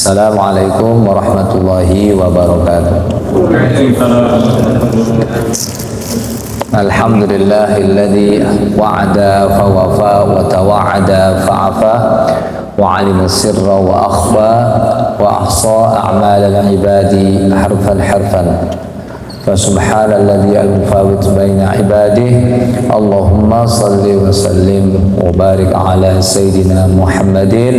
Assalamualaikum warahmatullahi wabarakatuh. Alhamdulillahilladzi wa'ada fawafa wa tawa'ada fa'afa wa 'alima sirra wa akhfa wa ahsa a'malal ibadi harfan Fasubhanalladzi al-mufawwid baina ibadihi Allahumma salli wa sallim wa barik ala sayyidina Muhammadin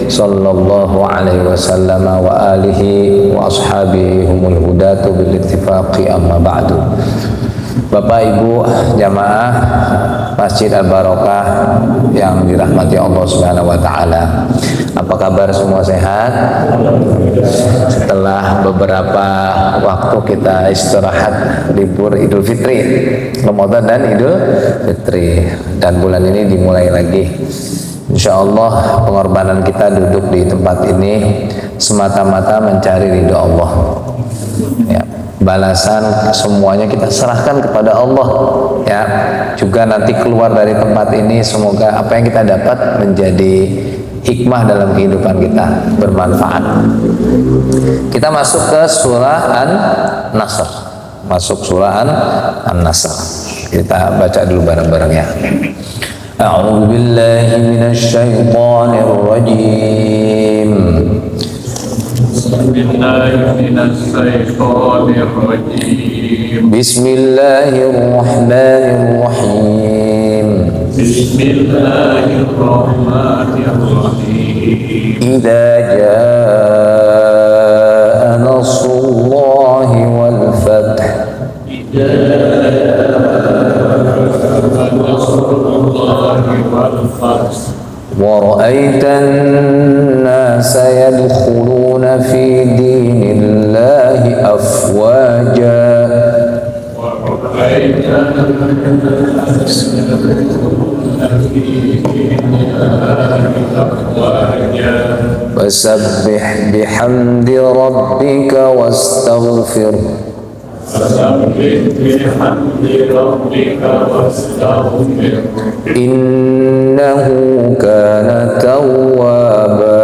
sallallahu alaihi wasallam wa alihi wa ashabihi humul hudatu bil ittifaqi amma ba'du. Bapak Ibu jamaah Masjid Al-Barokah yang dirahmati Allah Subhanahu wa taala. Apa kabar semua, sehat? Setelah beberapa waktu kita istirahat libur Idul Fitri, Ramadan dan Idul Fitri, dan bulan ini dimulai lagi. Insya Allah pengorbanan kita duduk di tempat ini semata-mata mencari ridho Allah. Ya, balasan semuanya kita serahkan kepada Allah. Ya, juga nanti keluar dari tempat ini semoga apa yang kita dapat menjadi hikmah dalam kehidupan kita, bermanfaat. Kita masuk ke surah An-Nasr. Masuk surah An-Nasr. Kita baca dulu bareng-bareng ya. A'udzu billahi minasy syaithanir rajim. Bismillahirrahmanirrahim. Bismillahirrahmanirrahim. Idza jaa nasrullahi wal fath. Idza jaa nasrullahi wal fath. Wa ra'aitan nasa yadkhuluna fi dinillahi afwaja. Fasabbih bihamdi rabbika wastaghfir. Innahu kana tawwaba.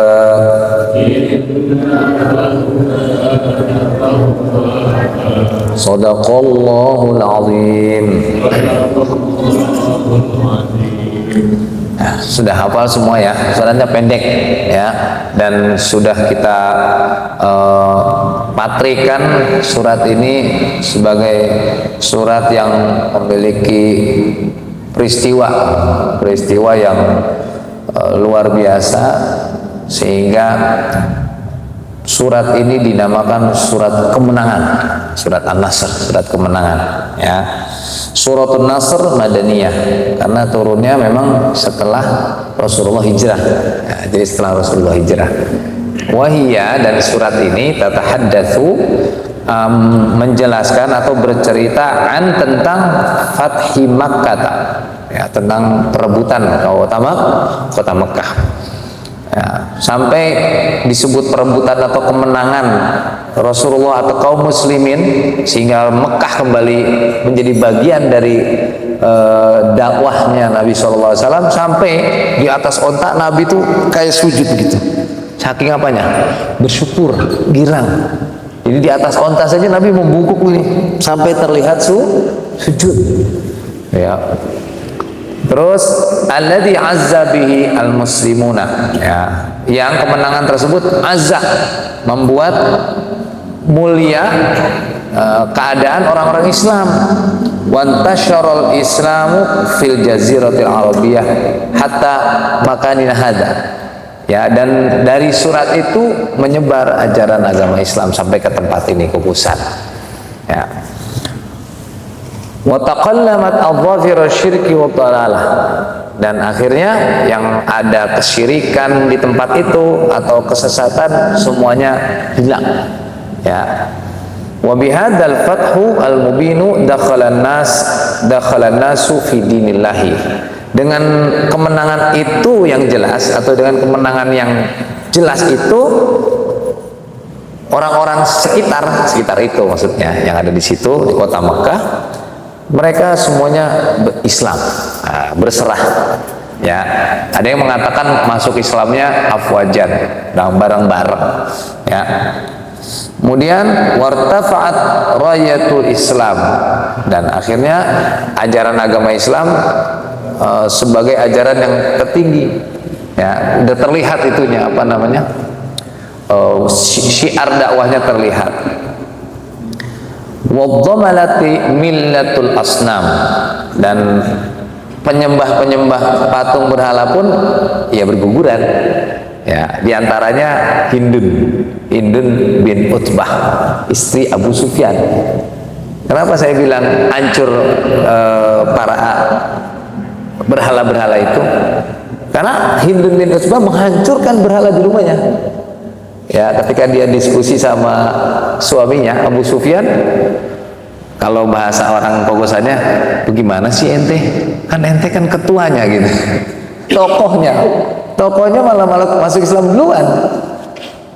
Sadaqallahul azim. Nah, sudah hafal semua ya, suaranya pendek ya, dan sudah kita patrikan surat ini sebagai surat yang memiliki peristiwa yang luar biasa, sehingga surat ini dinamakan surat kemenangan, surat An-Nasr, surat kemenangan ya. Surat An-Nasr Madaniyah karena turunnya memang setelah Rasulullah hijrah ya, jadi setelah Rasulullah hijrah. Wahiyya, dan surat ini tatahaddatsu menjelaskan atau bercerita tentang Fathi Makkah ya, tentang perebutan kota Mekah. Ya, sampai disebut perebutan atau kemenangan Rasulullah atau kaum muslimin, sehingga Mekah kembali menjadi bagian dari dakwahnya Nabi SAW, sampai di atas onta Nabi itu kayak sujud begitu, saking apanya, bersyukur, girang. Jadi di atas onta saja Nabi membungkuk ini sampai terlihat sujud ya. Terus alladzi azza bihi al-muslimuna ya, yang kemenangan tersebut azza, membuat mulia keadaan orang-orang Islam. Wantasyaral islamu fil jaziratil arabiyah hatta makanin hada ya, dan dari surat itu menyebar ajaran agama Islam sampai ke tempat ini, ke pusat ya. Wa taqallamat adh-dhafir syirki wa dhalalah, dan akhirnya yang ada kesyirikan di tempat itu atau kesesatan semuanya hilang ya. Wa bihadzal fathu al-mubinu dakhalan nasu fi dinillahi. Dengan kemenangan itu yang jelas, atau dengan kemenangan yang jelas itu, orang-orang sekitar itu maksudnya yang ada di situ di kota Mekah, mereka semuanya Islam, berserah Ya, ada yang mengatakan masuk Islamnya afwajan, bareng-bareng. Ya. Kemudian wartafa'at rayatul Islam, dan akhirnya ajaran agama Islam sebagai ajaran yang tertinggi. Ya, udah terlihat itunya apa namanya? Syiar dakwahnya terlihat. Wadzamalati millatul asnam, dan penyembah-penyembah patung berhala pun ya berguguran. Ya, diantaranya Hindun bin Utbah, istri Abu Sufyan. Kenapa saya bilang hancur para berhala-berhala itu? Karena Hindun bin Utbah menghancurkan berhala di rumahnya. Ya, ketika dia diskusi sama suaminya Abu Sufyan, kalau bahasa orang Pogosannya, bagaimana sih ente? Kan ente kan ketuanya gitu. Tokohnya malah masuk Islam duluan.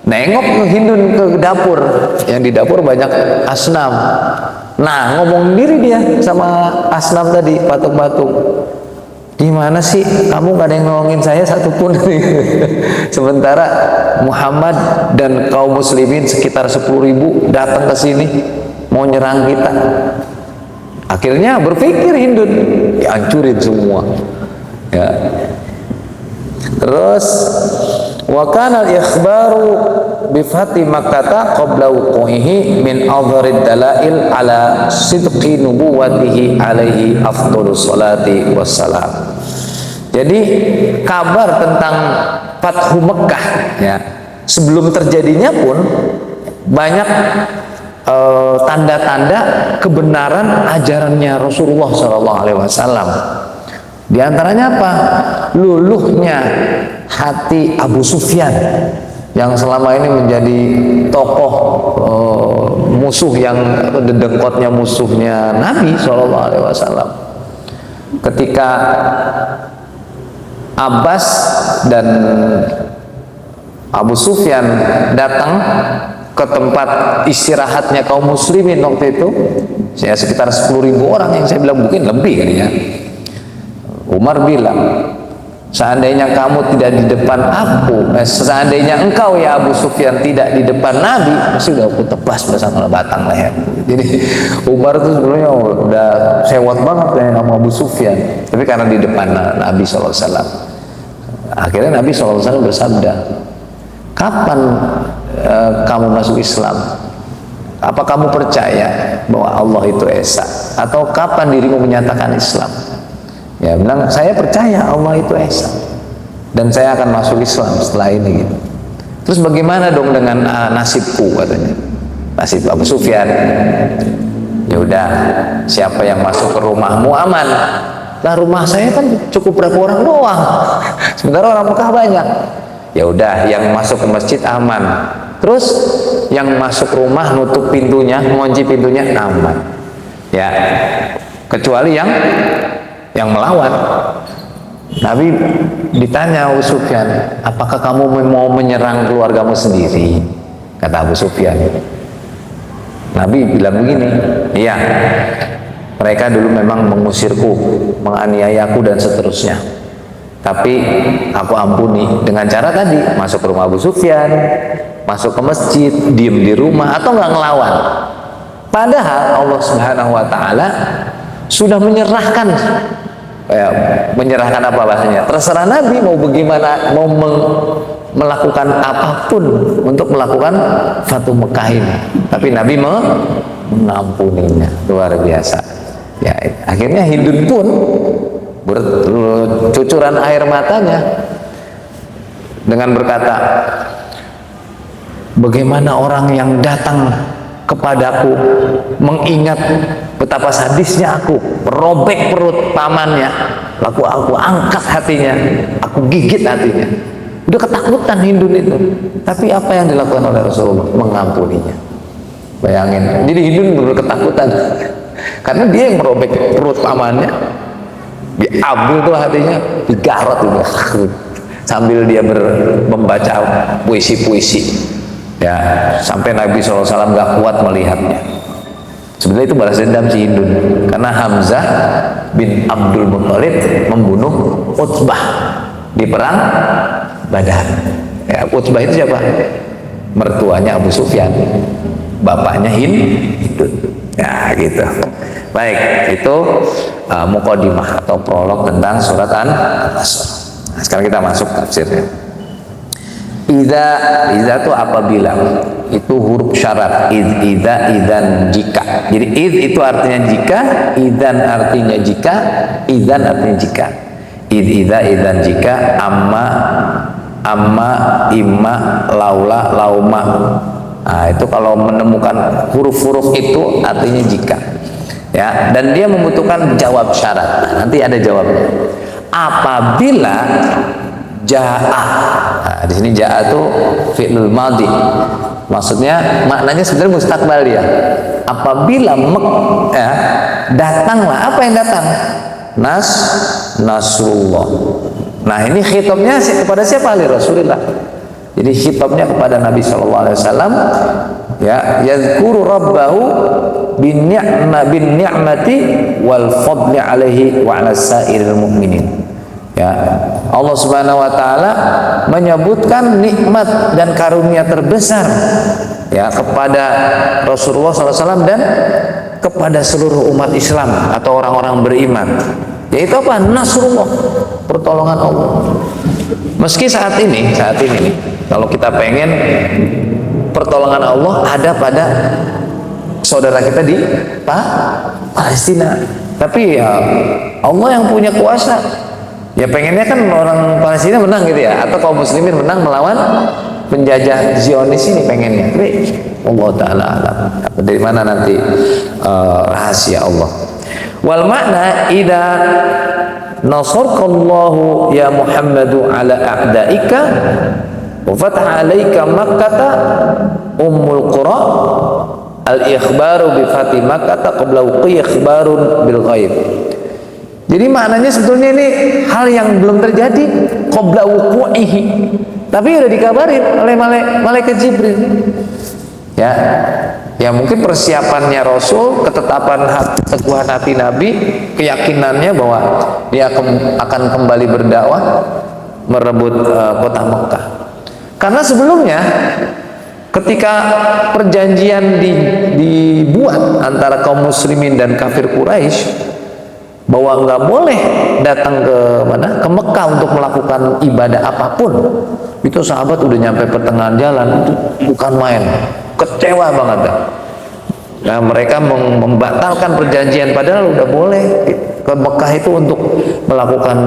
Nengok ke Hindun ke dapur, yang di dapur banyak asnam. Nah, ngomong diri dia sama asnam tadi, patung-patung. Gimana sih kamu gak ada yang nolongin saya satupun? Sementara Muhammad dan kaum muslimin sekitar 10.000 datang ke sini mau nyerang kita. Akhirnya berpikir Hindun, dihancurin semua. Ya. Terus wa kana al-ikhbaru bi fathi Makkah qabla wuqu'ihi min adharid dalail ala sidqi nubuwwatihi alaihi afdhalus salati wassalam. Jadi kabar tentang Fathu Mekah, ya, sebelum terjadinya pun banyak tanda-tanda kebenaran ajarannya Rasulullah SAW. Di antaranya apa? Luluhnya hati Abu Sufyan yang selama ini menjadi tokoh musuh, yang dedengkotnya musuhnya Nabi SAW. Ketika Abbas dan Abu Sufyan datang ke tempat istirahatnya kaum muslimin waktu itu, ya sekitar 10.000 orang, yang saya bilang mungkin lebih kali ya. Umar bilang, seandainya kamu tidak di depan aku, seandainya engkau ya Abu Sufyan tidak di depan Nabi, pasti udah aku tebas bersama batang leher. Jadi Umar itu sebenarnya udah sewot banget dengan nama Abu Sufyan, tapi karena di depan Nabi SAW. Akhirnya Nabi SAW bersabda, kapan kamu masuk Islam? Apa kamu percaya bahwa Allah itu Esa? Atau kapan dirimu menyatakan Islam? Ya, bilang saya percaya Allah itu Esa, dan saya akan masuk Islam setelah ini gitu. Terus bagaimana dong dengan nasibku, katanya, nasib Abu Sufyan? Ya udah, siapa yang masuk ke rumahmu aman. Lah rumah saya kan cukup berapa orang doang, sementara orang Mekah banyak. Ya udah, yang masuk ke masjid aman. Terus yang masuk rumah nutup pintunya, ngunci pintunya aman. Ya, kecuali yang melawan. Nabi ditanya Abu Sufyan, apakah kamu mau menyerang keluargamu sendiri? Kata Abu Sufyan. Nabi bilang begini, iya, mereka dulu memang mengusirku, menganiayaku dan seterusnya, tapi aku ampuni dengan cara tadi, masuk ke rumah Abu Sufyan, masuk ke masjid, diem di rumah, atau nggak ngelawan. Padahal Allah Subhanahu wa Ta'ala sudah menyerahkan, menyerahkan apa bahasanya? Terserah Nabi mau bagaimana, mau melakukan apapun untuk melakukan Fathu Mekah ini. Tapi Nabi mengampuninya, luar biasa. Ya, akhirnya Hindun pun bercucuran air matanya dengan berkata, bagaimana orang yang datang kepadaku mengingat betapa sadisnya aku, robek perut pamannya, lalu aku angkat hatinya, aku gigit hatinya. Udah ketakutan Hindun itu, tapi apa yang dilakukan oleh Rasulullah? Mengampuninya. Bayangin, jadi Hindun benar ketakutan karena dia yang merobek perut pamannya, diambil tuh hatinya, digarot itu sambil dia membaca puisi-puisi. Ya, sampai Nabi SAW gak kuat melihatnya. Sebenarnya itu balas dendam si Hindun, karena Hamzah bin Abdul Muthalib membunuh Utbah di perang Badar. Ya, Utbah itu siapa? Mertuanya Abu Sufyan, bapaknya Hindun. Ya gitu. Baik, itu muqaddimah atau prolog tentang surat An-Nasr. Nah, sekarang kita masuk tafsirnya. Idza itu apabila, itu huruf syarat. Idza, idzan, jika. Jadi id itu artinya jika, idzan artinya jika, idzan artinya jika. Idza, idzan, jika, amma, imma, laula, lauma. Nah, itu kalau menemukan huruf-huruf itu artinya jika. Ya, dan dia membutuhkan jawab syarat. Nah, nanti ada jawabnya. Apabila jaa. Nah, di sini jaa itu fi'lul madhi. Maksudnya maknanya sebenarnya mustaqbal dia. Apabila ya, datanglah, apa yang datang? Nasrullah. Nah, ini khitabnya kepada siapa? Ali Rasulullah. Jadi khitabnya kepada Nabi sallallahu alaihi wasallam, ya, yadhkuru rabbahu bin ni'mati wal fadli alaihi wa ala sa'iril mu'minin. Ya, Allah Subhanahu wa taala menyebutkan nikmat dan karunia terbesar ya kepada Rasulullah SAW dan kepada seluruh umat Islam atau orang-orang beriman. Yaitu apa? Nasrullah, pertolongan Allah. Meski saat ini kalau kita pengen pertolongan Allah ada pada saudara kita di Palestina, tapi ya Allah yang punya kuasa. Ya pengennya kan orang Palestina menang gitu ya, atau kaum muslimin menang melawan penjajah Zionis ini pengennya. Tapi Allah Ta'ala alam. Dari mana nanti rahasia Allah. Wal makna idza nasarkallahu ya Muhammadu ala a'daika wa fataha alaika makkata ummul qura al-ikhbaru bi fatih makkata qabla wuqi ikhbarun bil ghaib. Jadi maknanya sebetulnya ini hal yang belum terjadi qabla wuqu'ihi, tapi udah dikabarin oleh malaikat Jibril. Ya mungkin persiapannya Rasul, ketetapan teguhan hati Nabi, keyakinannya bahwa dia akan kembali berdakwah merebut kota Mekah. Karena sebelumnya ketika perjanjian dibuat antara kaum muslimin dan kafir Quraisy bahwa nggak boleh datang ke Mekah untuk melakukan ibadah apapun, itu sahabat udah nyampe pertengahan jalan, itu bukan main, kecewa banget. Nah, mereka membatalkan perjanjian padahal udah boleh ke Mekah itu untuk melakukan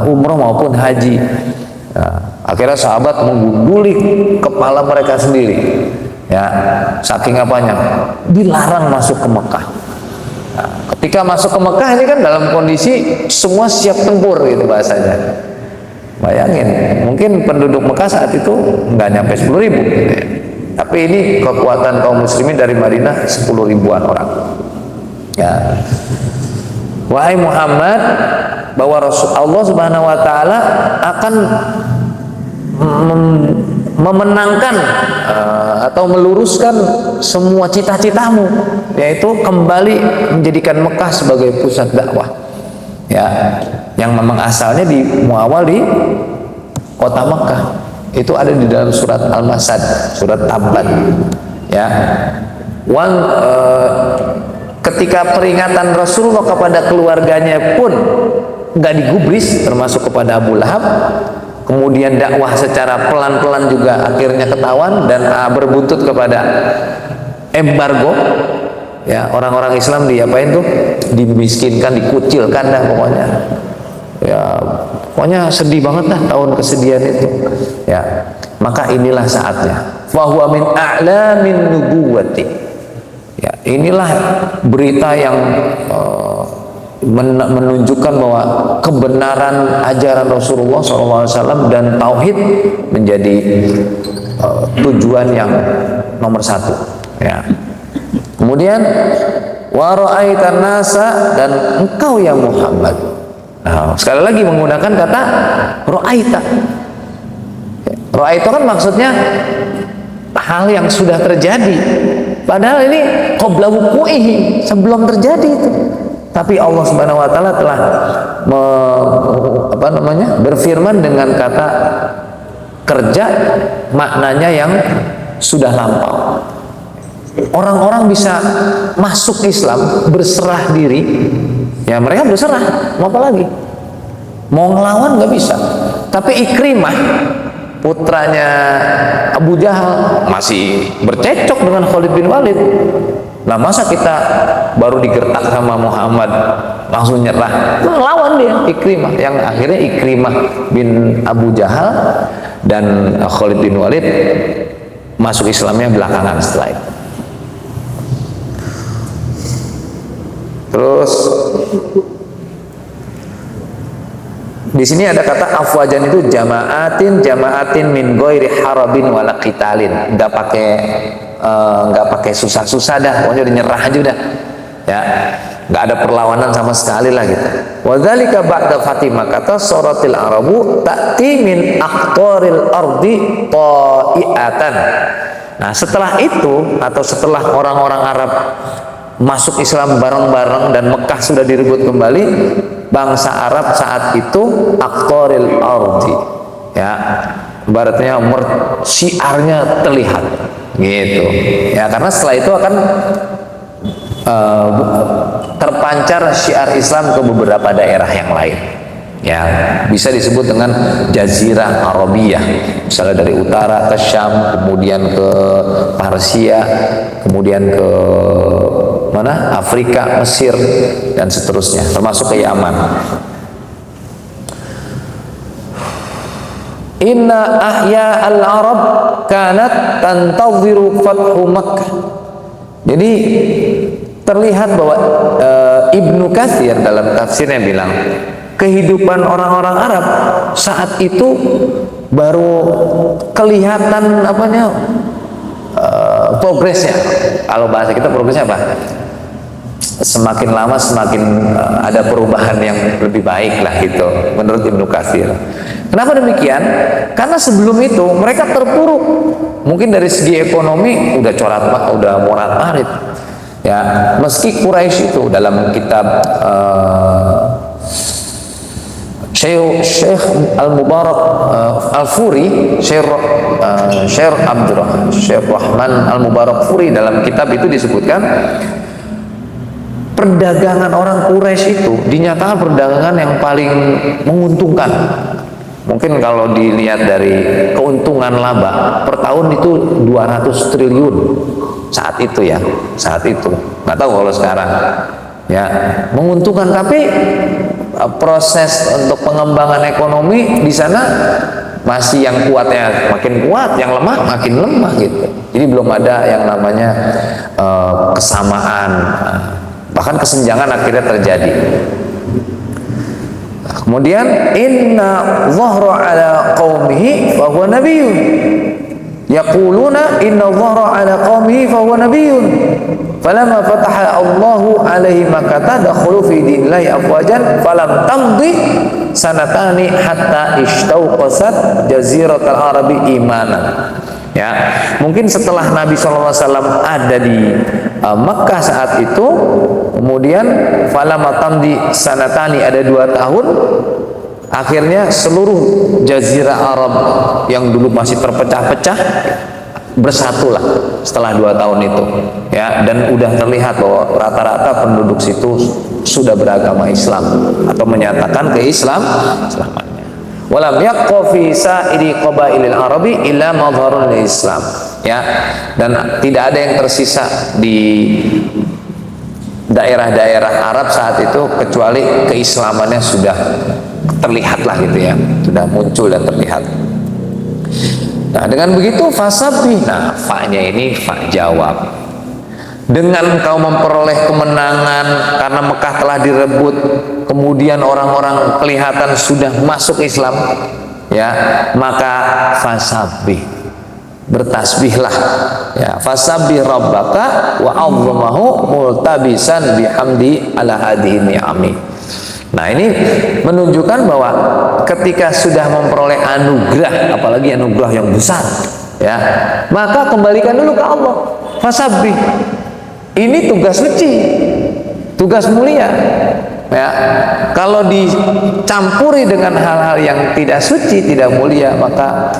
umroh maupun haji. Nah, akhirnya sahabat menggunduli kepala mereka sendiri, ya, saking apanya, dilarang masuk ke Mekah. Nah, ketika masuk ke Mekah ini kan dalam kondisi semua siap tempur gitu bahasanya. Bayangin, mungkin penduduk Mekah saat itu nggak nyampe 10.000 gitu ya. Tapi ini kekuatan kaum muslimin dari Madinah 10 ribuan orang. Ya. Wahai Muhammad, bahwa Allah Subhanahu wa taala akan memenangkan atau meluruskan semua cita-citamu, yaitu kembali menjadikan Mekah sebagai pusat dakwah, ya, yang memang asalnya muawal di kota Mekah. Itu ada di dalam surat Al-Masad, surat Tabbat, ya. Ketika peringatan Rasulullah kepada keluarganya pun nggak digubris, termasuk kepada Abu Lahab. Kemudian dakwah secara pelan-pelan juga akhirnya ketahuan dan berbuntut kepada embargo. Ya, orang-orang Islam diapain tuh? Dimiskinkan, dikucilkan dah pokoknya. Ya, pokoknya sedih banget dah tahun kesedihan itu. Ya, maka inilah saatnya. Fahuwa min a'lamin nubuwati. Ya, inilah berita yang menunjukkan bahwa kebenaran ajaran Rasulullah SAW dan tauhid menjadi tujuan yang nomor satu. Ya. Kemudian wa ra'aitan nasa, dan engkau ya Muhammad. Nah, sekali lagi menggunakan kata ra'aita. Ra'aita kan maksudnya hal yang sudah terjadi. Padahal ini qabla wuqu'ihi, sebelum terjadi itu. Tapi Allah Subhanahu wa taala telah berfirman dengan kata kerja, maknanya yang sudah lampau. Orang-orang bisa masuk Islam, berserah diri, ya mereka berserah, mau apa lagi? Mau ngelawan nggak bisa. Tapi Ikrimah, putranya Abu Jahal, masih bercecok dengan Khalid bin Walid. Nah, masa kita baru digertak sama Muhammad langsung nyerah? Lawan dia, Ikrimah, yang akhirnya Ikrimah bin Abu Jahal dan Khalid bin Walid masuk Islamnya belakangan setelah itu. Terus di sini ada kata afwajan, itu jamaatin min ghairi harabin wala qitalin. Enggak pakai susah-susah dah, pokoknya udah nyerah aja udah. Ya, enggak ada perlawanan sama sekali lah gitu. Wa dzalika ba'da Fatimah, kata suratil arabu ta'ti min aqtaril ardi ta'iatan. Nah, setelah itu atau setelah orang-orang Arab masuk Islam bareng-bareng dan Mekah sudah direbut kembali, bangsa Arab saat itu aqtaril ardi, ya ibaratnya syiarnya terlihat gitu ya, karena setelah itu akan terpancar syiar Islam ke beberapa daerah yang lain, ya bisa disebut dengan Jazirah Arabiyah, misalnya dari utara ke Syam, kemudian ke Persia, kemudian ke mana? Afrika, Mesir, dan seterusnya, termasuk ke Yaman. Inna ahya al-Arab kanat tantadhiru fathu Makkah. Jadi terlihat bahwa Ibnu Katsir dalam tafsirnya bilang, kehidupan orang-orang Arab saat itu baru kelihatan progresnya. Kalau bahasa kita progresnya apa? Semakin lama semakin ada perubahan yang lebih baik lah gitu, menurut Ibnu Katsir. Kenapa demikian? Karena sebelum itu mereka terpuruk. Mungkin dari segi ekonomi udah udah morat-marit. Ya, meski Quraisy itu dalam kitab Syekh Al-Mubarak Al-Furi, Syekh Rahman Al-Mubarak Furi, dalam kitab itu disebutkan perdagangan orang Quraisy itu dinyatakan perdagangan yang paling menguntungkan. Mungkin kalau dilihat dari keuntungan laba per tahun itu 200 triliun saat itu ya, saat itu. Nggak tahu kalau sekarang. Ya, menguntungkan, tapi proses untuk pengembangan ekonomi di sana masih yang kuatnya makin kuat, yang lemah makin lemah gitu. Jadi belum ada yang namanya kesamaan, bahkan kesenjangan akhirnya terjadi. Kemudian inna dhahra ala qaumihi fa huwa nabiyyun. Yaquluna inna dhahra ala qaumihi fa huwa nabiyyun. Falamma fataha Allahu alaihi makata dakhulu fi dinillahi afwajan falam tamdi sanatani hatta istauqasat jaziratul arabi imanan. Ya, mungkin setelah Nabi SAW ada di Mekah saat itu, kemudian falamma tamdi sanatani, ada 2 tahun, akhirnya seluruh jazirah Arab yang dulu masih terpecah-pecah bersatulah setelah 2 tahun itu, ya, dan udah terlihat bahwa rata-rata penduduk situ sudah beragama Islam atau menyatakan keislamannya. Walam yaqqa fi sa'iri qabailil arabi illa madharul Islam, ya, dan tidak ada yang tersisa di daerah-daerah Arab saat itu kecuali keislamannya sudah terlihat lah gitu ya, sudah muncul dan terlihat. Nah, dengan begitu fasabbih, nah fa-nya ini fa jawab. Dengan kau memperoleh kemenangan karena Mekah telah direbut, kemudian orang-orang kelihatan sudah masuk Islam, ya, maka fasabbih, bertasbihlah, ya, fasabbih rabbaka wa 'azzamahu multabisan bihamdi ala hadhihi ni'ami. Nah, ini menunjukkan bahwa ketika sudah memperoleh anugerah, apalagi anugerah yang besar, ya, maka kembalikan dulu ke Allah. fasabbih. Ini tugas suci, tugas mulia. Ya, kalau dicampuri dengan hal-hal yang tidak suci, tidak mulia, maka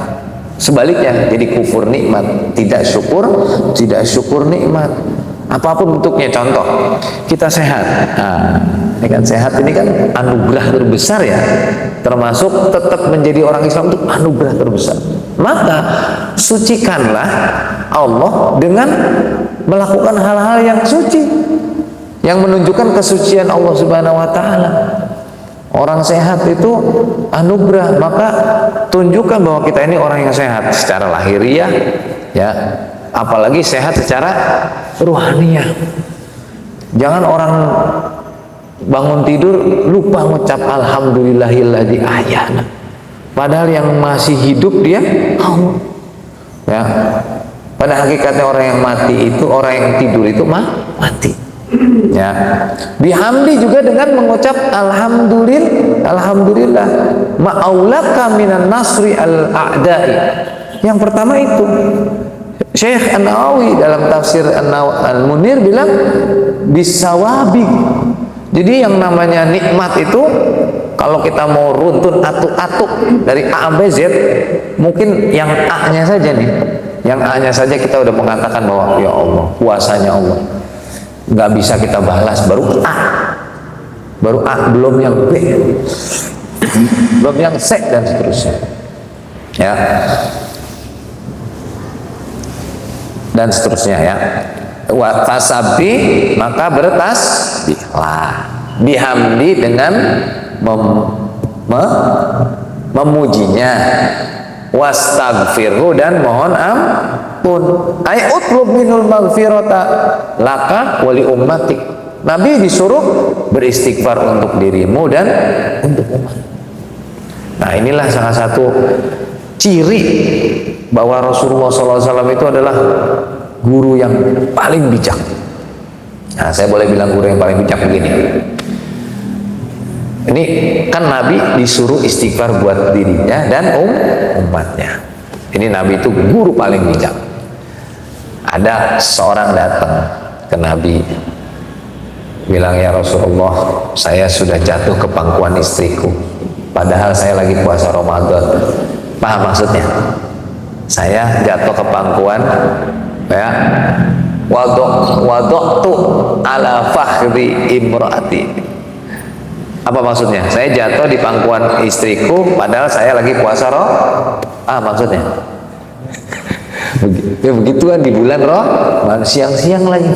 sebaliknya jadi kufur nikmat, tidak syukur nikmat. Apapun bentuknya, contoh kita sehat. Nah, ini kan sehat, ini kan anugerah terbesar ya, termasuk tetap menjadi orang Islam itu anugerah terbesar. Maka sucikanlah Allah dengan melakukan hal-hal yang suci, yang menunjukkan kesucian Allah Subhanahu wa taala. Orang sehat itu anugerah, maka tunjukkan bahwa kita ini orang yang sehat secara lahiriah ya, apalagi sehat secara ruhaniyah. Jangan orang bangun tidur lupa ngucap alhamdulillahilladzi ahyana, padahal yang masih hidup dia Allah. Ya, pada hakikatnya orang yang mati itu, orang yang tidur itu mati. Ya, bihamdi juga dengan mengucap alhamdulillah ma'aulaka minan nasri al-a'da'i. Yang pertama itu Syekh An-Nawawi dalam tafsir Al-Munir bilang bisawabi. Jadi yang namanya nikmat itu kalau kita mau runtun atuk-atuk dari A sampai Z, mungkin yang A-nya saja nih, yang A-nya saja kita udah mengatakan bahwa ya Allah, kuasanya Allah. Nggak bisa kita balas, baru A, belum yang B, belum yang C, dan seterusnya ya, dan seterusnya ya. Wa fasabbih, maka bertasbihlah, bihamdi dengan memujinya, wastagfirhu dan mohon ampun, ay utlub minul maghfirata laka wali ummatik. Nabi disuruh beristighfar untuk dirimu dan untuk umat. Nah, inilah salah satu ciri bahwa Rasulullah SAW itu adalah guru yang paling bijak. Nah, saya boleh bilang guru yang paling bijak begini. Ini kan Nabi disuruh istighfar buat dirinya dan umatnya. Ini Nabi itu guru paling bijak. Ada seorang datang ke Nabi, bilang, ya Rasulullah, saya sudah jatuh ke pangkuan istriku, padahal saya lagi puasa Ramadan. Paham maksudnya? Saya jatuh ke pangkuan, ya, wadoktu ala fakhri imraati. Apa maksudnya? Saya jatuh di pangkuan istriku padahal saya lagi puasa maksudnya begitu kan, di bulan siang-siang lagi.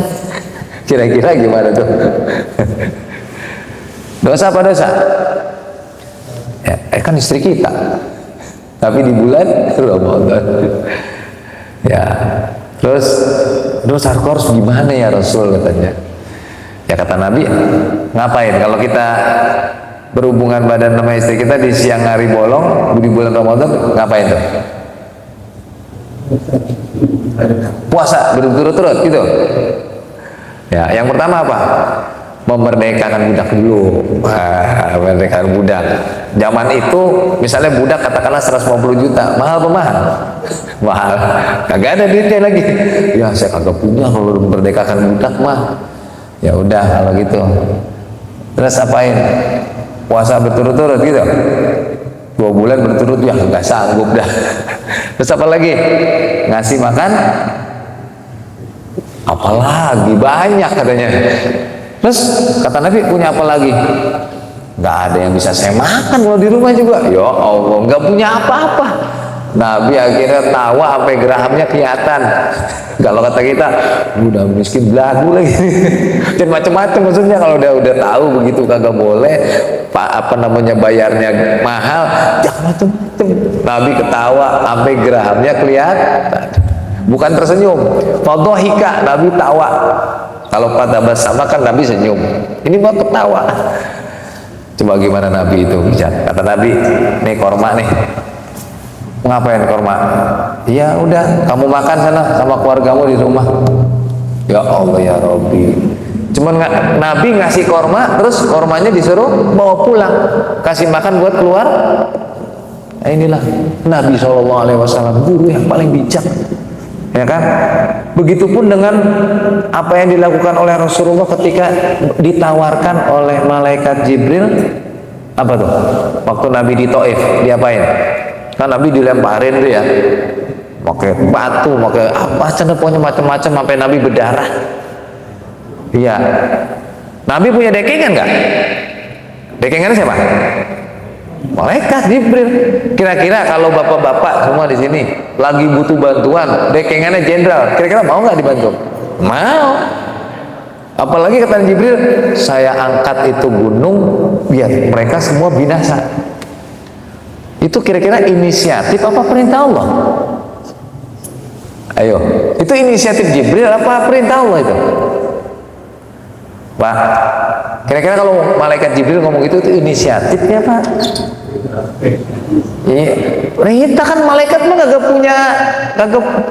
Kira-kira gimana tuh? Dosa apa dosa? Ya, kan istri kita, tapi di bulan Ramadan. Ya, terus harus gimana ya Rasul, katanya. Ya kata Nabi, ngapain kalau kita berhubungan badan sama istri kita di siang hari bolong di bulan Ramadan, ngapain tuh? Puasa berturut-turut gitu. Ya, yang pertama apa? Memerdekakan budak dulu. Memerdekakan budak. Zaman itu misalnya budak katakanlah 150 juta, mahal apa mahal? Mahal. Kagak ada duitnya lagi. Ya saya kagak punya kalau memerdekakan budak mah. Ya udah kalau gitu. Terus apain? Puasa berturut-turut gitu. 2 bulan berturut, ya nggak sanggup dah. Terus apa lagi? Ngasih makan? Apalagi banyak katanya. Terus kata Nabi, punya apa lagi? Nggak ada yang bisa saya makan kalau di rumah juga. Ya Allah, nggak punya apa-apa. Nabi akhirnya tawa sampai gerahamnya kelihatan. Kalau kata kita, udah miskin belagu lagi. Dan macam-macam maksudnya, kalau udah tahu begitu kagak boleh, bayarnya mahal, jangan macam-macam. Nabi ketawa sampai gerahamnya kelihatan. Bukan tersenyum. Fadhahika, Nabi tawa. Kalau pada bersama kan Nabi senyum. Ini mau ketawa. Coba gimana Nabi itu bisa? Kata Nabi, nih korma nih. Ngapain korma? Ya udah, kamu makan sana sama keluargamu di rumah. Ya Allah ya Rabbi. Cuman Nabi ngasih korma, terus kormanya disuruh bawa pulang, kasih makan buat keluar. Nah, inilah Nabi SAW, guru yang paling bijak. Ya kan? Begitupun dengan apa yang dilakukan oleh Rasulullah ketika ditawarkan oleh malaikat Jibril. Apa tuh? Waktu Nabi di Taif, diapain? Kan Nabi dilemparin tuh ya, pakai batu, pakai apa aja, pokoknya macam-macam sampai Nabi berdarah. Iya. Nabi punya dekengan nggak? Dekengannya siapa? Malaikat Jibril. Kira-kira kalau bapak-bapak semua di sini lagi butuh bantuan, dekengannya jenderal, kira-kira mau nggak dibantu? Mau. Apalagi kata Jibril, saya angkat itu gunung biar mereka semua binasa. Itu kira-kira inisiatif apa perintah Allah? Ayo, itu inisiatif Jibril apa perintah Allah itu? Pak, kira-kira kalau malaikat Jibril ngomong itu inisiatifnya Pak? Iya, kita kan malaikat mah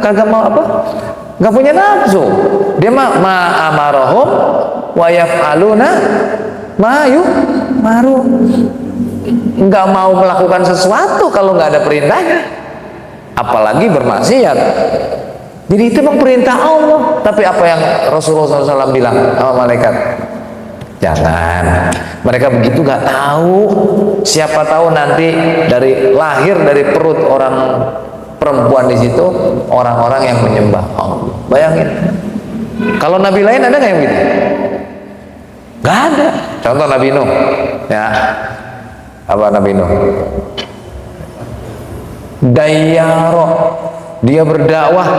kagak mau apa? Gak punya nafsu. Dia mah amarahum wa yaf'aluna ma yu'maru. Nggak mau melakukan sesuatu kalau nggak ada perintahnya, apalagi bermaksiat. Jadi itu memang perintah Allah. Tapi apa yang Rasulullah SAW bilang sama malaikat? Jangan. Mereka begitu nggak tahu. Siapa tahu nanti dari lahir dari perut orang perempuan di situ orang-orang yang menyembah Allah. Bayangin. Kalau nabi lain ada nggak yang gitu? Nggak ada. Contoh Nabi Nuh. Ya. Apa Nabi Nuh? Dayyaro. Dia berdakwah.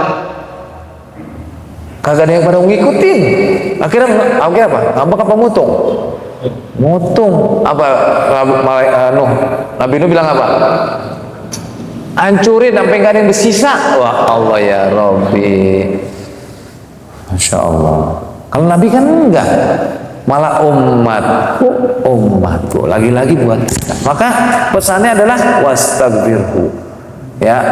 Kagak ada yang pada ngikutin. Akhirnya apa? Ngambek apa mutung? Mutung. Apa Nuh? Nabi Nuh bilang apa? Hancurin sampai nggak ada yang bersisa. Wah Allah ya Rabbi. Masya Allah. Kalau Nabi kan enggak, malah umatku lagi-lagi buat kita. Maka pesannya adalah wastaghfirhu, ya,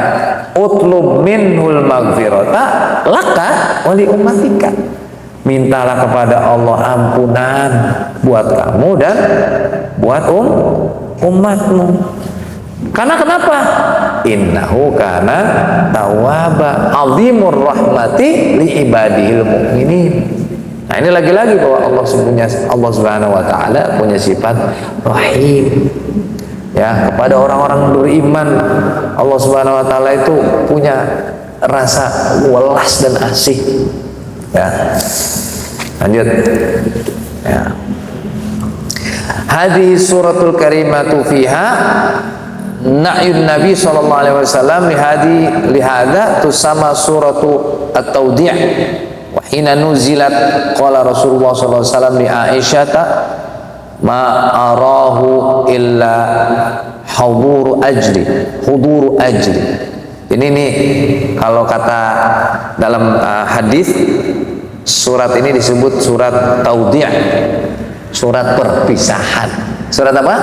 utlub minhul maghfirata laka wali ummatika. Mintalah kepada Allah ampunan buat kamu dan buat umatmu. Karena kenapa? Innahu kana tawwaba azimur rahmati li ibadihil mu'minin. Nah ini lagi-lagi bahwa Allah Subhanahu wa taala punya sifat rahim. Ya, kepada orang-orang beriman Allah Subhanahu wa taala itu punya rasa welas dan asih. Ya. Lanjut. Ya. Hadhihi suratul karimatu fiha na'yun Nabi sallallahu alaihi wasallam lihada tusama suratu at-tawdi' wa hina nuzilat qala Rasulullah sallallahu alaihi wasallam li Aisyata ma arahu illa huduru ajri. Ini nih kalau kata dalam hadis surat ini disebut surat tawdi', surat perpisahan. Surat apa?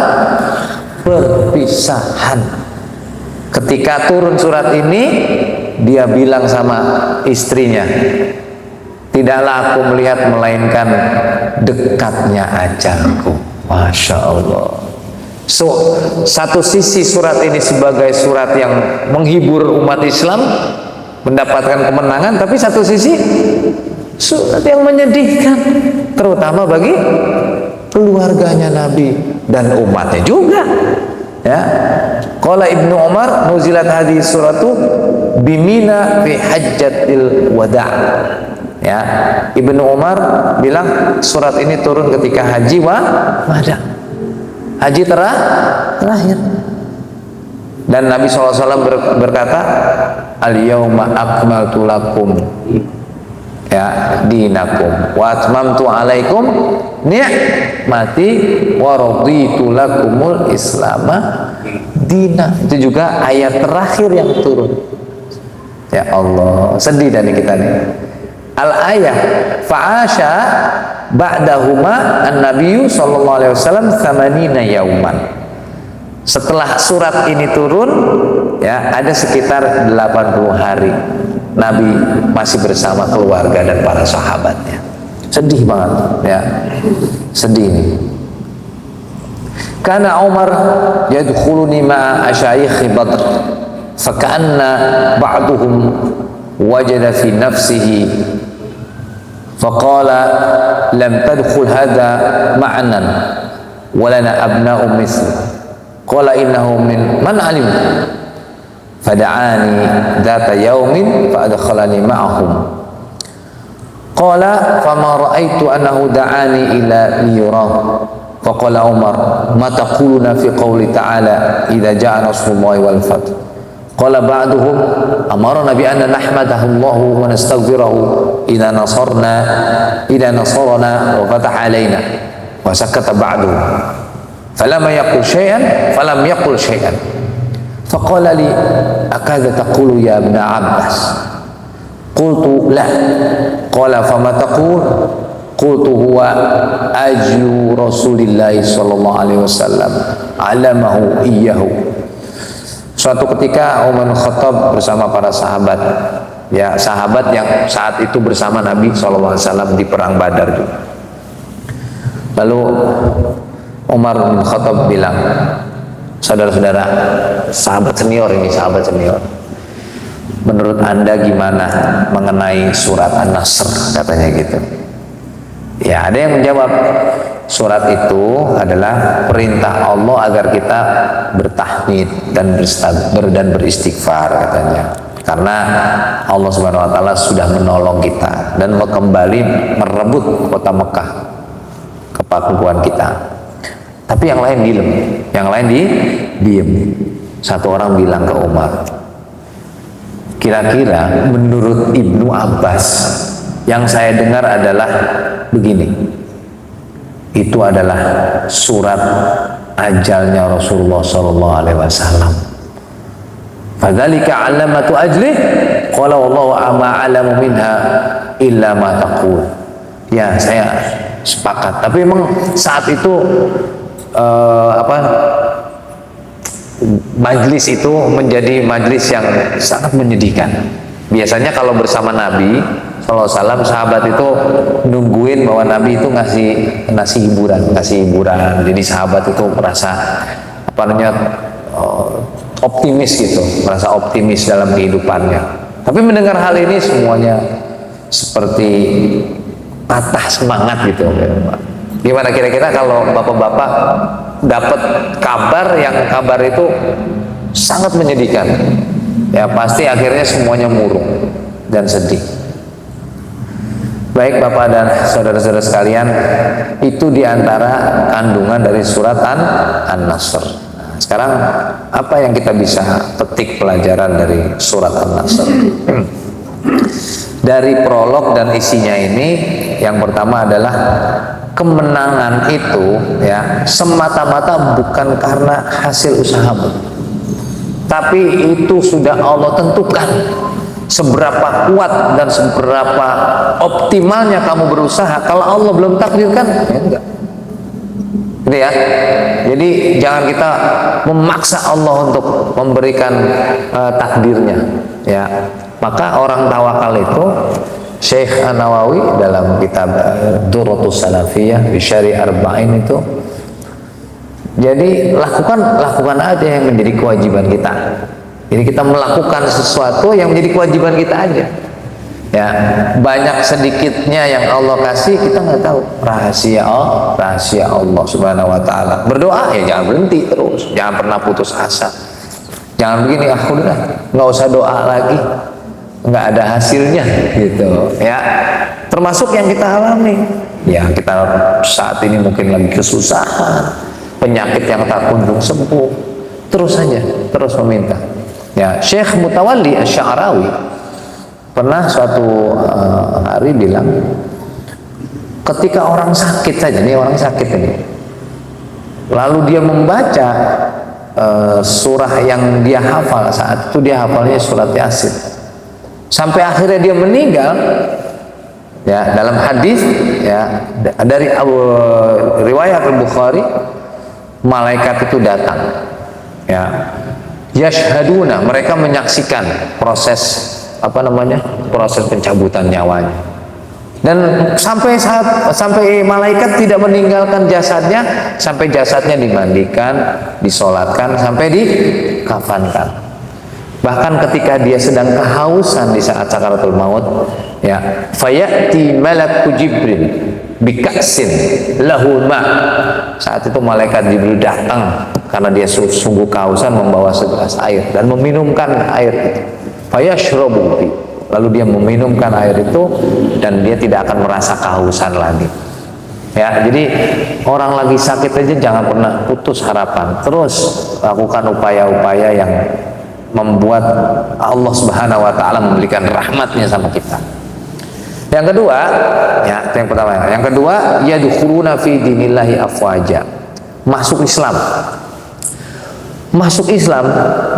Perpisahan. Ketika turun surat ini, dia bilang sama istrinya, tidaklah aku melihat melainkan dekatnya ajalku. Masya Allah. So, satu sisi surat ini sebagai surat yang menghibur umat Islam, mendapatkan kemenangan, tapi satu sisi surat yang menyedihkan, terutama bagi keluarganya Nabi dan umatnya juga. Ya, qala Ibnu Umar nuzilat hadhihi suratu bimina fi hajjatil wada'. Ya, Ibnu Umar bilang surat ini turun ketika haji wada'. Haji terakhir. Dan Nabi SAW berkata, al-yawma akmaltu lakum ya dinakum wa atmamtu alaikum ni'mati wa raditu lakumul islama dina. Itu juga ayat terakhir yang turun. Ya Allah, sedih dari kita nih. Al-ayah fa'asha ba'dahuma an-nabiyyu sallallahu alaihi wasallam 80 yauman. Setelah surat ini turun, ya, ada sekitar 80 hari Nabi masih bersama keluarga dan para sahabatnya. Sedih banget, ya. Sedih nih. Karena Umar yadkhuluni ma'a asyayikh Badr, faka'anna ba'duhum wajada fi nafsihi faqala lam tadkhul hadha ma'nan wa lana abna'u misl qala innahu min man alim fada'ani dhata yaumin fa adkhalani ma'ahum qala fama ra'aitu annahu da'ani ila liyurahu faqala Umar ma taquluna fi qawli ta'ala idza ja'a nasrullahi wal fath qala ba'duhum amarna bi anna nahmadahu Allah wa nastaghfirahu idza nasarna wa fataha alaina wa sakata ba'duhum falamma yaqul shay'an faqala li akadha taqulu ya ibn Abbas qultu la qala fama taqul qultu huwa ajru Rasulillahi sallallahu alaihi wasallam alamahu iyyahu. Suatu ketika Umar bin Khattab bersama para sahabat, ya sahabat yang saat itu bersama Nabi sallallahu alaihi wasallam di perang Badar juga. Lalu Umar bin Khattab bilang, saudara-saudara, sahabat senior ini, sahabat senior, menurut Anda gimana mengenai surat An-Nasr, katanya gitu. Ya, ada yang menjawab, surat itu adalah perintah Allah agar kita bertahmid dan beristighfar, katanya. Karena Allah Subhanahu wa taala sudah menolong kita dan kembali merebut kota Mekah, kepakuan kita. Tapi yang lain diem. Satu orang bilang ke Umar, kira-kira menurut Ibnu Abbas yang saya dengar adalah begini, itu adalah surat ajalnya Rasulullah sallallahu alaihi wasallam. Fadzalika alamatu ajli qala wallahu ama alamu minha illa ma taqul. Ya, saya sepakat. Tapi memang saat itu majlis itu menjadi majlis yang sangat menyedihkan. Biasanya kalau bersama Nabi SAW, sahabat itu nungguin bahwa Nabi itu ngasih hiburan. Jadi sahabat itu merasa optimis gitu, merasa optimis dalam kehidupannya. Tapi mendengar hal ini semuanya seperti patah semangat gitu. Gimana kira-kira kalau bapak-bapak dapat kabar yang kabar itu sangat menyedihkan? Ya pasti akhirnya semuanya murung dan sedih. Baik Bapak dan saudara-saudara sekalian, itu diantara kandungan dari surat An-Nasr. Sekarang apa yang kita bisa petik pelajaran dari surat An-Nasr? Dari prolog dan isinya ini, yang pertama adalah kemenangan itu ya semata-mata bukan karena hasil usahamu, tapi itu sudah Allah tentukan. Seberapa kuat dan seberapa optimalnya kamu berusaha, kalau Allah belum takdirkan, ya enggak. Gitu ya. Jadi jangan kita memaksa Allah untuk memberikan takdirnya. Ya. Maka orang tawakal itu, Syekh An-Nawawi dalam kitab Durratus Salafiyah di Syarih Arba'in itu, jadi lakukan aja yang menjadi kewajiban kita. Jadi kita melakukan sesuatu yang menjadi kewajiban kita aja. Ya, banyak sedikitnya yang Allah kasih kita nggak tahu. Rahasia Allah Subhanahu wa taala. Berdoa ya jangan berhenti terus, jangan pernah putus asa. Jangan begini, udah nggak usah doa lagi, nggak ada hasilnya gitu. Ya, termasuk yang kita alami. Ya, kita saat ini mungkin lagi kesusahan, penyakit yang tak kunjung sembuh. Terus meminta. Ya, Syekh Mutawalli Asy-Sya'rawi pernah suatu hari bilang, ketika orang sakit saja, lalu dia membaca surah yang dia hafal, saat itu dia hafalnya surat Yasin, sampai akhirnya dia meninggal. Ya, dalam hadis ya dari riwayat Al-Bukhari, malaikat itu datang. Ya, yashhaduna, mereka menyaksikan proses proses pencabutan nyawanya, dan sampai malaikat tidak meninggalkan jasadnya sampai jasadnya dimandikan, disolatkan, sampai dikafankan. Bahkan ketika dia sedang kehausan di saat sakaratul maut, ya, fayati malaku Jibril bikaksin lahul ma. Saat itu malaikat Jibril datang karena dia sungguh kehausan, membawa segelas air dan meminumkan air itu. Fayashrabu, lalu dia meminumkan air itu dan dia tidak akan merasa kehausan lagi. Ya, jadi orang lagi sakit aja jangan pernah putus harapan. Terus lakukan upaya-upaya yang membuat Allah Subhanahu wa taala memberikan rahmatnya sama kita. Yang kedua, ya, yang pertama. Yang kedua, yadkhuluna fi dinillahi afwaja. Masuk Islam. Masuk Islam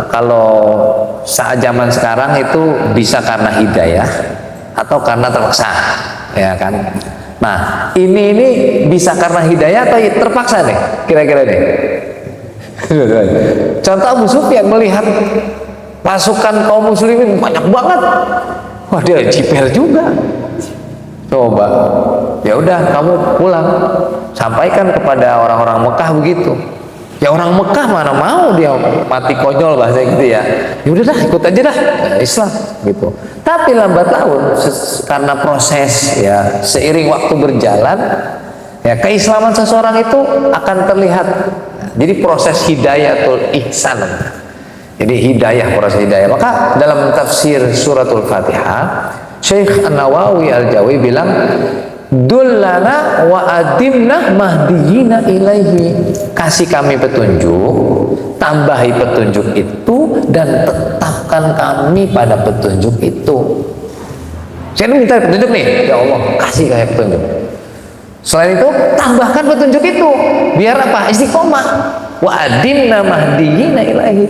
kalau saat zaman sekarang itu bisa karena hidayah atau karena terpaksa, ya kan? Nah, ini bisa karena hidayah atau terpaksa nih, kira-kira nih. Contoh Abu Sufyan melihat pasukan kaum muslimin banyak banget, wah dia jiper juga. Coba, ya udah kamu pulang, sampaikan kepada orang-orang Mekah begitu. Ya orang Mekah mana mau dia mati konyol bahasa gitu ya. Ya udah dah ikut aja dah Islam gitu. Tapi lambat laun karena proses ya seiring waktu berjalan ya keislaman seseorang itu akan terlihat. Jadi proses hidayatul ihsan. Jadi hidayah, proses hidayah. Maka dalam tafsir suratul Fatihah Syekh An-Nawawi Al-Jawi bilang dullana wa adimna mahdiyina ilaihi, kasih kami petunjuk, tambahi petunjuk itu dan tetapkan kami pada petunjuk itu. Saya minta petunjuk nih, ya Allah kasih kayak petunjuk. Selain itu tambahkan petunjuk itu biar apa? Istiqomah. Wa adimna mahdiyina ilaihi,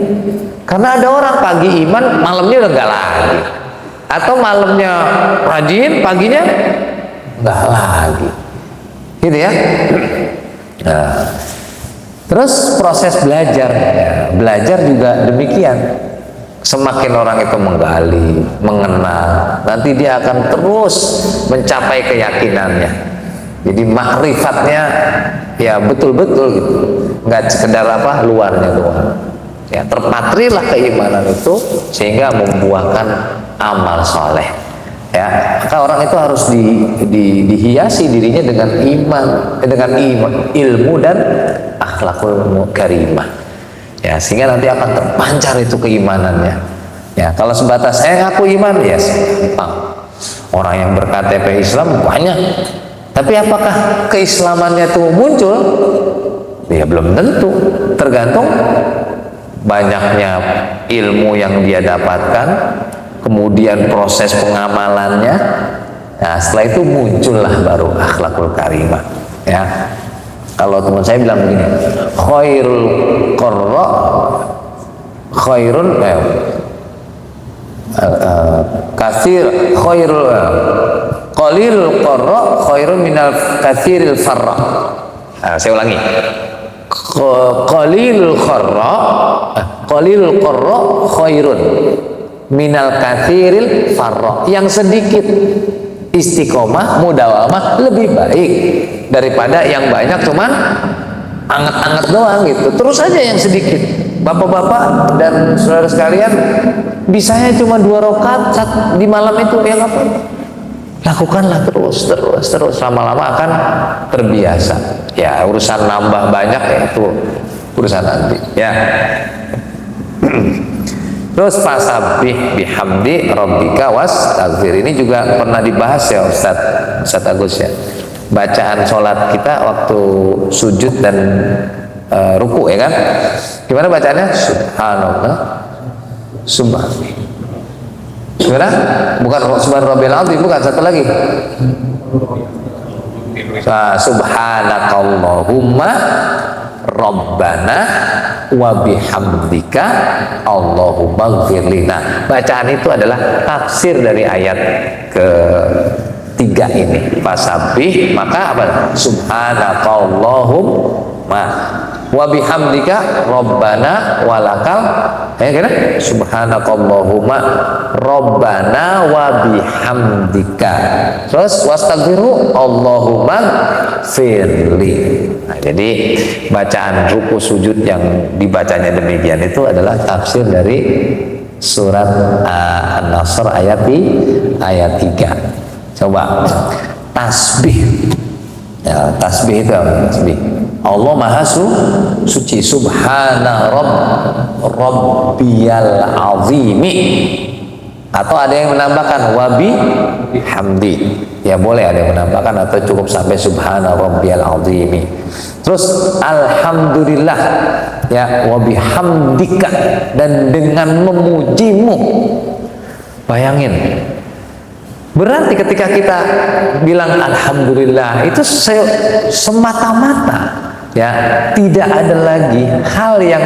karena ada orang pagi iman malamnya udah enggak lagi, atau malamnya rajin paginya enggak lagi, gitu ya. Nah, terus proses belajar, ya, belajar juga demikian. Semakin orang itu menggali, mengenal, nanti dia akan terus mencapai keyakinannya. Jadi makrifatnya ya betul-betul gitu, nggak sekedar apa luarnya doang. Ya terpatrilah keimanan itu sehingga membuahkan amal soleh. Ya, maka orang itu harus dihiasi dirinya dengan dengan ilmu dan akhlakul karimah. Ya, sehingga nanti akan terpancar itu keimanannya. Ya, kalau sebatas aku iman, ya gampang. Orang yang ber-KTP Islam banyak. Tapi apakah keislamannya itu muncul? Ya belum tentu. Tergantung banyaknya ilmu yang dia dapatkan, kemudian proses pengamalannya. Nah, setelah itu muncullah baru akhlakul karimah. Ya, kalau teman saya bilang begini, khairul qurra khairun kasir khairul qalilul qurra khairun minal katsiril farra. Saya ulangi, qalilul qurra khairun minal katsiril farra. Yang sedikit istiqomah mudawamah lebih baik daripada yang banyak cuman anget-anget doang gitu. Terus aja yang sedikit. Bapak-bapak dan saudara sekalian, bisanya cuma 2 rakaat di malam itu, ya apa? Lakukanlah terus lama-lama akan terbiasa. Ya urusan nambah banyak ya itu urusan nanti. Ya. Terus fasabbih bihamdi rabbika wastaghfir. Ini juga pernah dibahas ya Ustaz Agus ya. Bacaan sholat kita waktu sujud dan ruku ya kan. Gimana bacaannya? Subhanallah. Gimana? Bukan subhan rabbil azim, bukan, satu lagi. Subhanakallahumma rabbana wa bihamdika Allahumma ighfirlina. Bacaan itu adalah tafsir dari ayat ke-3 ini. Fasabbih, maka apa? Subhanakallahumma wa bihamdika rabbana walakal kira subhanakallahumma rabbana wa bihamdika. Terus wastaghfiru Allahumma firli. Nah, jadi bacaan ruku sujud yang dibacanya demikian itu adalah tafsir dari surat An-Nasr ayat 3. Coba tasbih. Ya, tasbih itu apa? Tasbih. Allah Maha Suci, subhana rabbiyal azimi. Atau ada yang menambahkan wabi hamdi. Ya boleh ada yang menambahkan atau cukup sampai subhana rabbiyal azimi. Terus alhamdulillah ya wabi hamdika, dan dengan memujimu. Bayangin. Berarti ketika kita bilang alhamdulillah itu semata-mata ya tidak ada lagi hal yang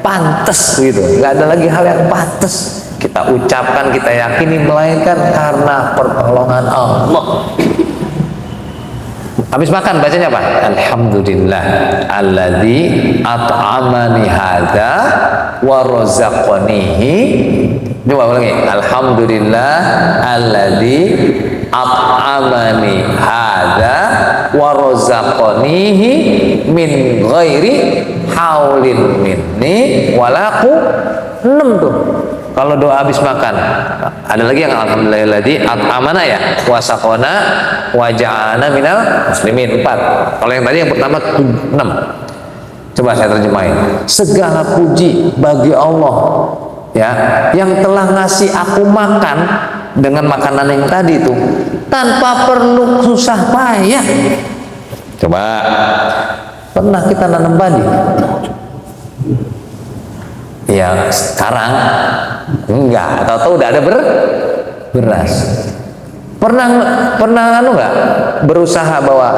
pantas gitu, nggak ada lagi hal yang pantas kita ucapkan, kita yakini, melainkan karena pertolongan Allah. Habis makan bacanya apa? Alhamdulillah alladzi at'amani hadza wa razaqanihi. Coba ulangi. Alhamdulillah alladzi at'amani hadza wa razaqanihi min ghairi haulin minni wala quwwatin. 6 tuh. Kalau doa habis makan, ada lagi yang alhamdulillahilladzi at'amana ya wasaqona wa ja'alna minal muslimin 4. Kalau yang tadi yang pertama 6. Coba saya terjemahin. Segala puji bagi Allah ya yang telah ngasih aku makan dengan makanan yang tadi itu tanpa perlu susah payah. Coba pernah kita nanam padi? Ya sekarang enggak, tahu-tahu udah ada beras. Pernah anu enggak berusaha bahwa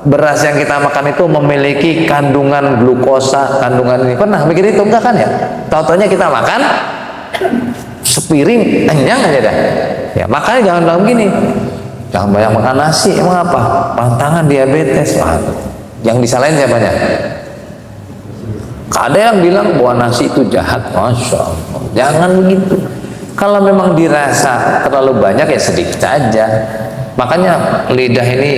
beras yang kita makan itu memiliki kandungan glukosa, kandungan ini, pernah mikir itu enggak kan ya? Tahu-tahunya kita makan sepiring kenyang aja dah. Ya makanya jangan bilang gini, jangan banyak makan nasi. Emang apa? Pantangan diabetes. Yang disalahin siapanya? Ada yang bilang bahwa nasi itu jahat. Masya Allah, jangan begitu. Kalau memang dirasa terlalu banyak ya sedikit saja. Makanya lidah ini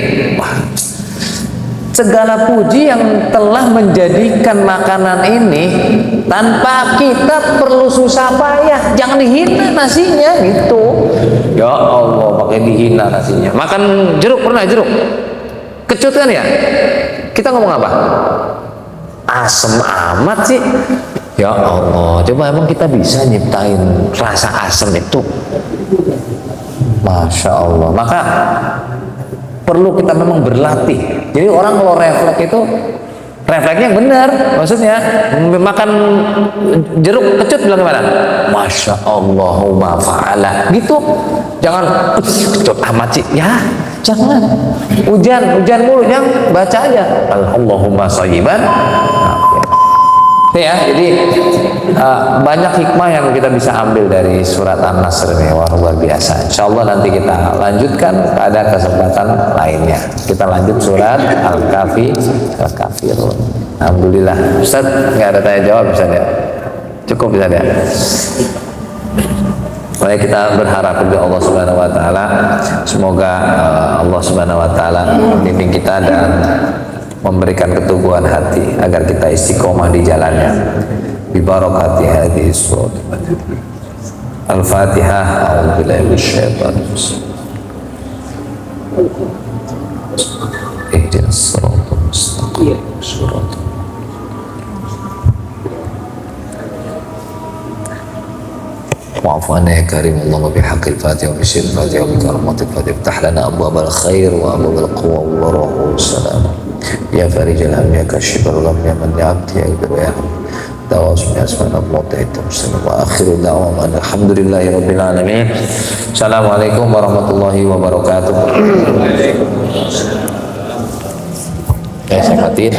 segala puji yang telah menjadikan makanan ini tanpa kita perlu susah payah. Jangan dihina nasinya gitu. Ya Allah, pakai dihina nasinya. Makan jeruk, pernah jeruk kecut kan ya? Kita ngomong apa? Asem amat sih. Ya Allah, coba emang kita bisa nyiptain rasa asem itu? Masya Allah. Maka perlu kita memang berlatih. Jadi orang kalau refleks itu refleksnya benar, maksudnya makan jeruk kecut bilang gimana? Masya Allahumma fa'ala gitu. Jangan kecut amat sih. Ya jangan. Hujan mulu, jangan, baca aja Allahumma shayyiban. Ya, jadi banyak hikmah yang kita bisa ambil dari surat An-Nasr ini, luar biasa. Insya Allah nanti kita lanjutkan pada kesempatan lainnya. Kita lanjut surat Al-Kafirun. Alhamdulillah. Ustaz, nggak ada tanya jawab bisa ya? Cukup bisa ya? Baik, kita berharap kepada Allah Subhanahu Wa Taala, semoga Allah Subhanahu Wa Taala membimbing kita dan memberikan keteguhan hati agar kita istiqomah di jalannya. Bi barakati hadhihi surat. Al-Fatihah. A'udzubillahi minasyaitonir rajim. Ihdinas siratal mustaqim. واعف عنا يا كريم اللهم بحق الفاتحة وبشر الفاتحة وبكرامات الفاتحة افتح لنا أبواب الخير وأبواب القوة والروح والسلام يا فارج الهم يا كاشف الغم يا من يعبد يا قدر يا تواصل يا اسمنا بموتى المسلمين وآخر دعوانا الحمد لله رب العالمين. السلام عليكم ورحمة الله وبركاته. Saya matiin.